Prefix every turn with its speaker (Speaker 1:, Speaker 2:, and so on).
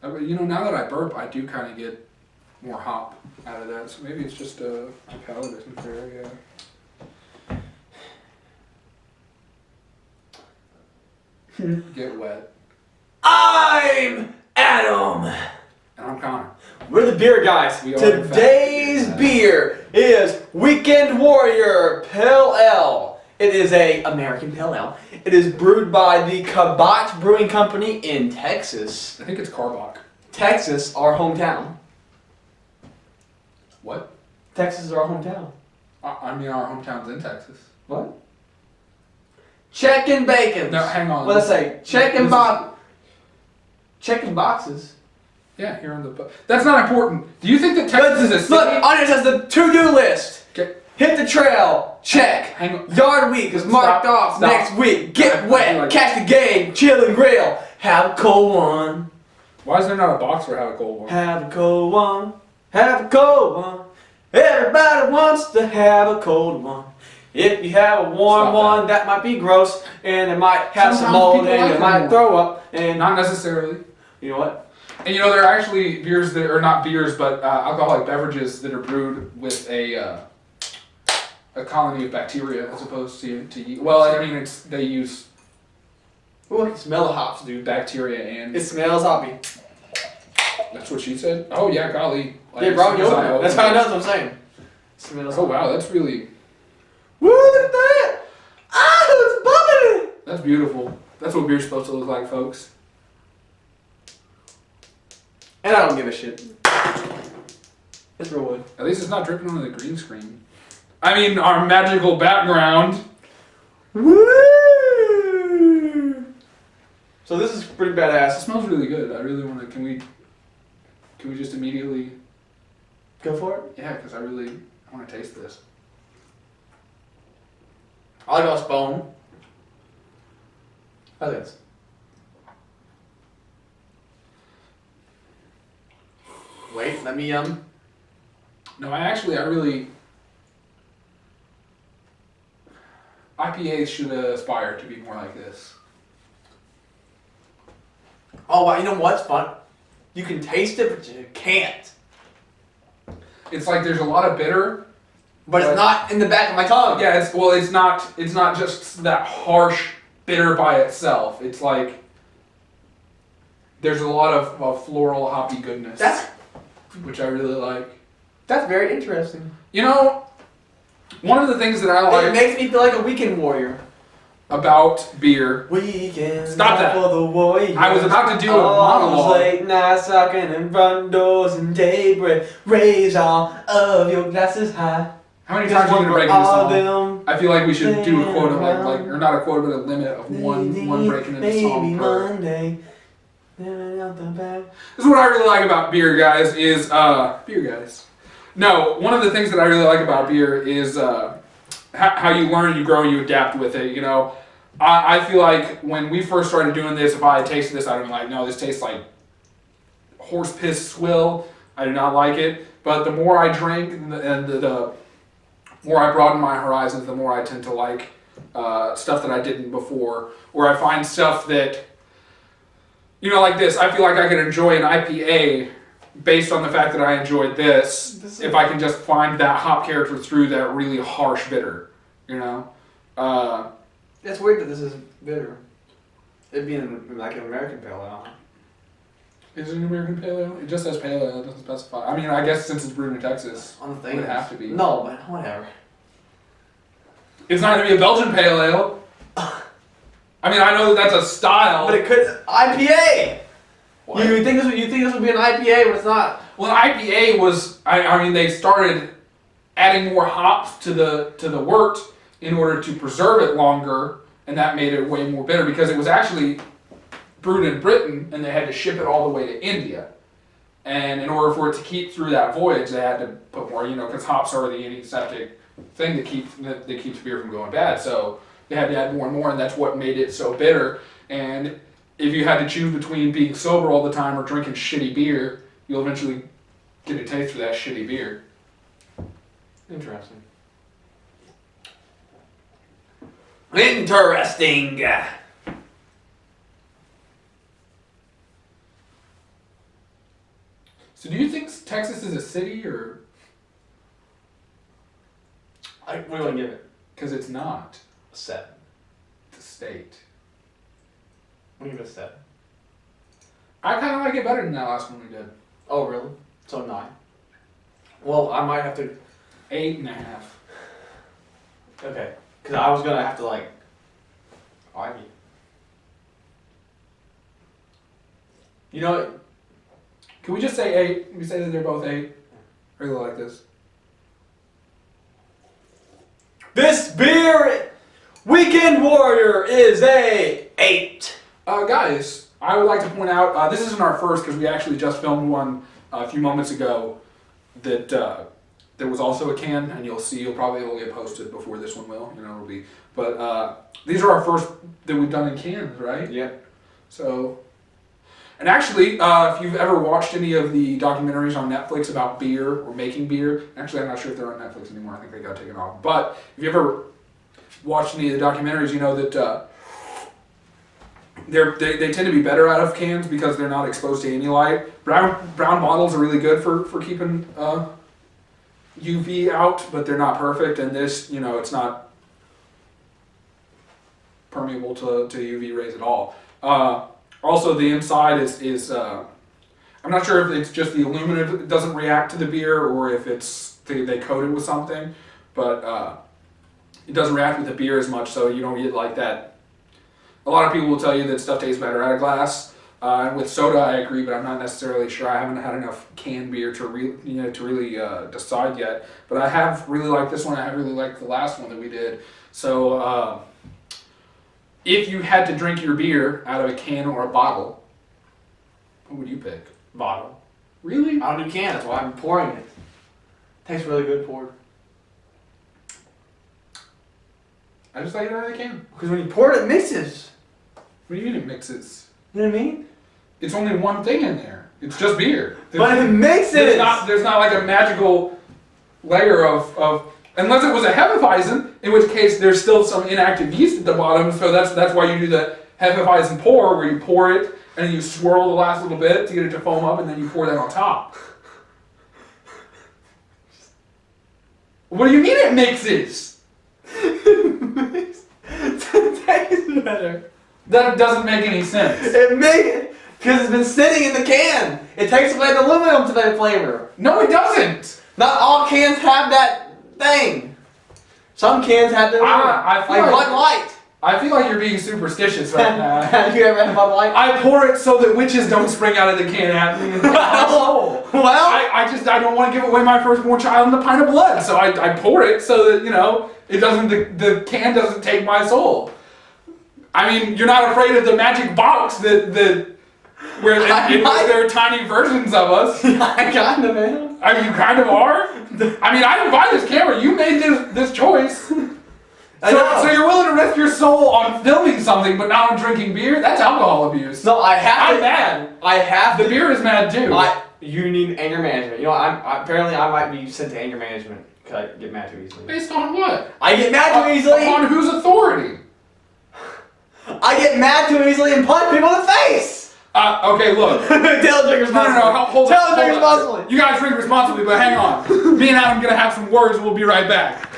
Speaker 1: You know, now that I burp, I do kind of get more hop out of that. So maybe it's just my palate isn't very. Get wet.
Speaker 2: I'm Adam.
Speaker 1: And I'm Connor.
Speaker 2: We're the beer guys.
Speaker 1: We are,
Speaker 2: Today's
Speaker 1: in fact,
Speaker 2: beer is Weekend Warrior Pale Ale. It is a American Pale Ale. It is brewed by the Cabot Brewing Company in Texas.
Speaker 1: I think it's Karbach.
Speaker 2: Texas, our hometown.
Speaker 1: What?
Speaker 2: Texas is our hometown.
Speaker 1: I mean, our hometown's in Texas.
Speaker 2: What? Checking bacon.
Speaker 1: No, hang on.
Speaker 2: What did I say? Checking boxes.
Speaker 1: Yeah, here on the. That's not important. Do you think that Texas is a city?
Speaker 2: Look, on it says the to-do list.
Speaker 1: Okay.
Speaker 2: Hit the trail. Check.
Speaker 1: Hang on.
Speaker 2: Yard week is marked off.
Speaker 1: Stop.
Speaker 2: Next week. Get wet.
Speaker 1: Like,
Speaker 2: Catch the game. Chill and grill. Have a cold one.
Speaker 1: Why is there not a box for Have a Cold One?
Speaker 2: Have a cold one. Have a cold one. Everybody wants to have a cold one. If you have a warm
Speaker 1: Stop
Speaker 2: one, that might be gross, and it might have some
Speaker 1: Sometimes
Speaker 2: mold,
Speaker 1: people
Speaker 2: and
Speaker 1: like
Speaker 2: it
Speaker 1: them
Speaker 2: might
Speaker 1: more.
Speaker 2: throw up, and
Speaker 1: Not necessarily.
Speaker 2: you know what?
Speaker 1: And you know, there are actually beers that are not beers, but alcoholic beverages that are brewed with a colony of bacteria as opposed to yeast. Well, I mean, they use
Speaker 2: Ooh, I can smell the hops, dude.
Speaker 1: bacteria and.
Speaker 2: It smells hoppy.
Speaker 1: That's what she said. Oh yeah, golly. Like,
Speaker 2: Yeah, bro, you
Speaker 1: as soon as
Speaker 2: open it. That's
Speaker 1: opened
Speaker 2: how I know what I'm saying. It smells
Speaker 1: Oh wow, that's really.
Speaker 2: Woo, look at that! Ah, it's bubbling!
Speaker 1: That's beautiful. That's what beer's supposed to look like, folks.
Speaker 2: And I don't give a shit. It's real wood.
Speaker 1: At least it's not dripping onto the green screen. I mean, our magical background.
Speaker 2: Woo! So this is pretty
Speaker 1: It
Speaker 2: badass.
Speaker 1: smells really good. I really want to. Can we just immediately?
Speaker 2: Go for it.
Speaker 1: Yeah, because I want to taste this.
Speaker 2: I like a spoon. How's this? Wait, let me
Speaker 1: No, I really. IPAs should aspire to be more like this.
Speaker 2: Oh wow, you know what's fun? You can taste it, but you can't.
Speaker 1: It's like there's a lot of bitter.
Speaker 2: But it's not in the back of my tongue.
Speaker 1: Yeah, it's not just that harsh bitter by itself. It's like there's a lot of floral hoppy goodness. Which I really like.
Speaker 2: That's very interesting.
Speaker 1: You know, one of the things that I
Speaker 2: It
Speaker 1: like
Speaker 2: makes me feel like a weekend warrior.
Speaker 1: about beer.
Speaker 2: Weekend.
Speaker 1: Stop that.
Speaker 2: For the warrior.
Speaker 1: I was about to do a
Speaker 2: All those
Speaker 1: monologue.
Speaker 2: late nights talking in front doors and daybreak. Raise all of your glasses high.
Speaker 1: How many times are you gonna break into
Speaker 2: all
Speaker 1: song?
Speaker 2: them.
Speaker 1: I feel like we should do a quota like or not a quota, but a limit of one breaking into song per.
Speaker 2: Monday. Out the back.
Speaker 1: This is what I really like about beer, guys. Is beer, guys. No, one of the things that I really like about beer is how you learn, you grow, you adapt with it. You know, I feel like when we first started doing this, if I had tasted this, I'd have been like, no, this tastes like horse piss swill. I do not like it. But the more I drink and the more I broaden my horizons, the more I tend to like stuff that I didn't before, or I find stuff that, you know, like this. I feel like I could enjoy an IPA based on the fact that I enjoyed this if I can just find that hop character through that really harsh bitter, you know?
Speaker 2: It's weird that this is bitter. It'd be like an American pale ale.
Speaker 1: Is it an American Pale Ale? It just says Pale Ale, it doesn't specify. I mean, I guess since it's brewed in Texas,
Speaker 2: On the
Speaker 1: it
Speaker 2: thing.
Speaker 1: would have to be.
Speaker 2: No, but whatever.
Speaker 1: It's not going to be a Belgian Pale Ale. I mean, I know that that's a style.
Speaker 2: But it could IPA.
Speaker 1: What?
Speaker 2: You think this would be an IPA, but it's not.
Speaker 1: Well, IPA was. I mean, they started adding more hops to the wort in order to preserve it longer, and that made it way more bitter because it was actually brewed in Britain, and they had to ship it all the way to India. And in order for it to keep through that voyage, they had to put more, you know, because hops are the antiseptic thing that keeps beer from going bad. So they had to add more and more, and that's what made it so bitter. And if you had to choose between being sober all the time or drinking shitty beer, you'll eventually get a taste for that shitty beer.
Speaker 2: Interesting. Interesting.
Speaker 1: So do you think Texas is a city or?
Speaker 2: What do you want to give it?
Speaker 1: Because it's not.
Speaker 2: A 7.
Speaker 1: The state.
Speaker 2: I'm gonna give it a 7.
Speaker 1: I kind of like it better than that last one we did.
Speaker 2: Oh, really? So 9. Well, I might have to.
Speaker 1: 8.5.
Speaker 2: Okay. Because I was gonna have to like argue. You know,
Speaker 1: Can we just say 8? Can we say that they're both 8? I really like this.
Speaker 2: this beer, Weekend Warrior, is a 8.
Speaker 1: Guys, I would like to point out, this isn't our first because we actually just filmed one a few moments ago that there was also a can, and you'll probably will get posted before this one will, it'll be. But these are our first that we've done in cans, right?
Speaker 2: Yep.
Speaker 1: So, and actually, if you've ever watched any of the documentaries on Netflix about beer or making beer, actually I'm not sure if they're on Netflix anymore, I think they got taken off. But if you ever watched any of the documentaries, you know that they tend to be better out of cans because they're not exposed to any light. Brown bottles are really good for keeping UV out, but they're not perfect. And this, it's not permeable to UV rays at all. Also, the inside is I'm not sure if it's just the aluminum that doesn't react to the beer or if it's they coat it with something, but it doesn't react with the beer as much, so you don't get like that. A lot of people will tell you that stuff tastes better out of glass. And with soda, I agree, but I'm not necessarily sure. I haven't had enough canned beer to really decide yet. But I have really liked this one. I have really liked the last one that we did. So if you had to drink your beer out of a can or a bottle, what would you pick?
Speaker 2: Bottle.
Speaker 1: Really?
Speaker 2: I don't do can, that's why I'm pouring it. Tastes really good poured.
Speaker 1: I just like it out of the can.
Speaker 2: Because when you pour it, it mixes.
Speaker 1: What do you mean it mixes?
Speaker 2: You know what I mean?
Speaker 1: It's only one thing in there. It's just beer.
Speaker 2: But it mixes!
Speaker 1: There's not like a magical layer of unless it was a Hefeweizen, in which case there's still some inactive yeast at the bottom, so that's why you do the Hefeweizen pour, where you pour it and then you swirl the last little bit to get it to foam up, and then you pour that on top. What do you mean it mixes?
Speaker 2: It tastes better.
Speaker 1: That doesn't make any sense.
Speaker 2: It makes it because it's been sitting in the can. It takes away the aluminum to that flavor.
Speaker 1: No, it doesn't.
Speaker 2: Not all cans have that thing. Some cans have the
Speaker 1: I feel
Speaker 2: like
Speaker 1: like
Speaker 2: Bud Light.
Speaker 1: I feel like you're being superstitious right now.
Speaker 2: Have you ever had Bud Light?
Speaker 1: I pour it so that witches don't spring out of the can at me.
Speaker 2: Well,
Speaker 1: I don't want to give away my firstborn child in the pint of blood, so I pour it so that it doesn't the can doesn't take my soul. I mean, you're not afraid of the magic box that where there are tiny versions of us.
Speaker 2: I kind of am.
Speaker 1: I mean, you kind of are. I mean, I didn't buy this camera. You made this choice. So you're willing to risk your soul on filming something, but not on drinking beer? That's alcohol abuse.
Speaker 2: No, I have
Speaker 1: I'm
Speaker 2: to.
Speaker 1: mad.
Speaker 2: I have
Speaker 1: The
Speaker 2: to.
Speaker 1: beer is mad too.
Speaker 2: You need anger management. Apparently I might be sent to anger management because I get mad too easily.
Speaker 1: Based on what?
Speaker 2: I get mad too easily.
Speaker 1: On whose authority?
Speaker 2: I get mad too easily and punch people in the face.
Speaker 1: Okay, look.
Speaker 2: Tell drink responsibly.
Speaker 1: No, hold on.
Speaker 2: Tell drink responsibly.
Speaker 1: You guys drink responsibly, but hang on. Me and Adam are gonna have some words. We'll be right back.